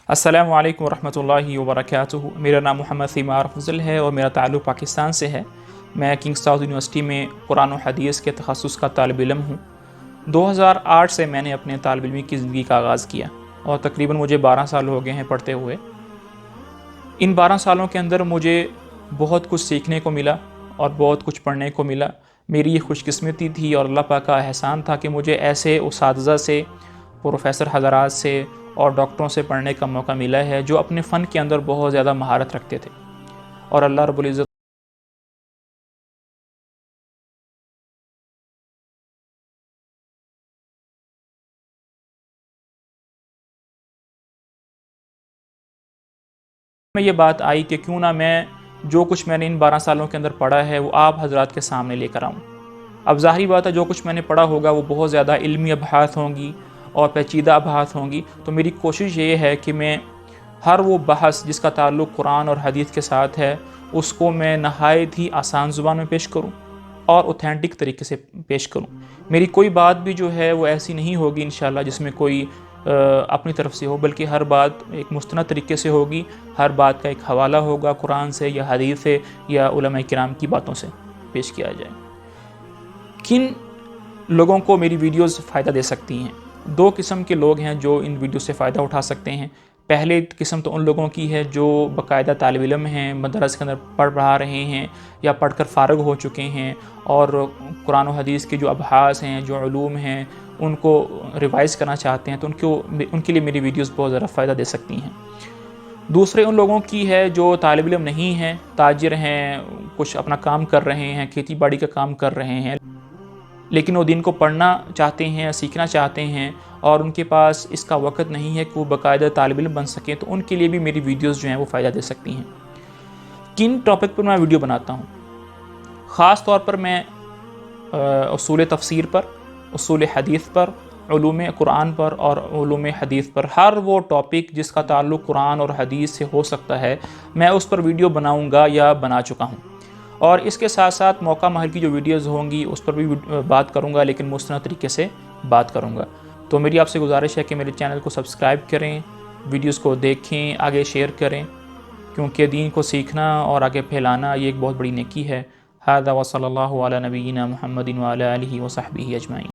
السلام علیکم ورحمۃ اللہ وبرکاتہ۔ میرا نام محمد ثمار افضل ہے اور میرا تعلق پاکستان سے ہے۔ میں کنگ ساؤتھ یونیورسٹی میں قرآن و حدیث کے تخصص کا طالب علم ہوں۔ 2008 سے میں نے اپنے طالب علمی کی زندگی کا آغاز کیا اور تقریباً مجھے 12 سال ہو گئے ہیں پڑھتے ہوئے۔ ان 12 سالوں کے اندر مجھے بہت کچھ سیکھنے کو ملا اور بہت کچھ پڑھنے کو ملا۔ میری یہ خوش قسمتی تھی اور اللہ پاک کا احسان تھا کہ مجھے ایسے اساتذہ سے، پروفیسر حضرات سے اور ڈاکٹروں سے پڑھنے کا موقع ملا ہے جو اپنے فن کے اندر بہت زیادہ مہارت رکھتے تھے، اور اللہ رب العزت میں یہ بات آئی کہ کیوں نہ میں جو کچھ میں نے ان 12 سالوں کے اندر پڑھا ہے وہ آپ حضرات کے سامنے لے کر آؤں۔ اب ظاہری بات ہے جو کچھ میں نے پڑھا ہوگا وہ بہت زیادہ علمی ابحاث ہوں گی اور پیچیدہ ابحاث ہوں گی، تو میری کوشش یہ ہے کہ میں ہر وہ بحث جس کا تعلق قرآن اور حدیث کے ساتھ ہے اس کو میں نہایت ہی آسان زبان میں پیش کروں اور اوتھینٹک طریقے سے پیش کروں۔ میری کوئی بات بھی جو ہے وہ ایسی نہیں ہوگی انشاءاللہ جس میں کوئی اپنی طرف سے ہو، بلکہ ہر بات ایک مستند طریقے سے ہوگی۔ ہر بات کا ایک حوالہ ہوگا قرآن سے یا حدیث سے یا علماء کرام کی باتوں سے پیش کیا جائے۔ کن لوگوں کو میری ویڈیوز فائدہ دے سکتی ہیں؟ دو قسم کے لوگ ہیں جو ان ویڈیو سے فائدہ اٹھا سکتے ہیں۔ پہلے قسم تو ان لوگوں کی ہے جو باقاعدہ طالب علم ہیں، مدرسے کے اندر پڑھا رہے ہیں یا پڑھ کر فارغ ہو چکے ہیں اور قرآن و حدیث کے جو ابحاث ہیں، جو علوم ہیں، ان کو ریوائز کرنا چاہتے ہیں، تو ان کے لیے میری ویڈیوز بہت زیادہ فائدہ دے سکتی ہیں۔ دوسرے ان لوگوں کی ہے جو طالب علم نہیں ہیں، تاجر ہیں، کچھ اپنا کام کر رہے ہیں، کھیتی باڑی کا کام کر رہے ہیں، لیکن وہ دین کو پڑھنا چاہتے ہیں، سیکھنا چاہتے ہیں اور ان کے پاس اس کا وقت نہیں ہے کہ وہ باقاعدہ طالب علم بن سکیں، تو ان کے لیے بھی میری ویڈیوز جو ہیں وہ فائدہ دے سکتی ہیں۔ کن ٹاپک پر میں ویڈیو بناتا ہوں؟ خاص طور پر میں اصول تفسیر پر، اصول حدیث پر، علوم قرآن پر اور علوم حدیث پر، ہر وہ ٹاپک جس کا تعلق قرآن اور حدیث سے ہو سکتا ہے میں اس پر ویڈیو بناؤں گا یا بنا چکا ہوں۔ اور اس کے ساتھ ساتھ موقع محل کی جو ویڈیوز ہوں گی اس پر بھی بات کروں گا، لیکن مستند طریقے سے بات کروں گا۔ تو میری آپ سے گزارش ہے کہ میرے چینل کو سبسکرائب کریں، ویڈیوز کو دیکھیں، آگے شیئر کریں، کیونکہ دین کو سیکھنا اور آگے پھیلانا یہ ایک بہت بڑی نیکی ہے۔ ھذا وصلی اللہ علی نبینا محمد وعلی آلہ وصحبہ اجمعین۔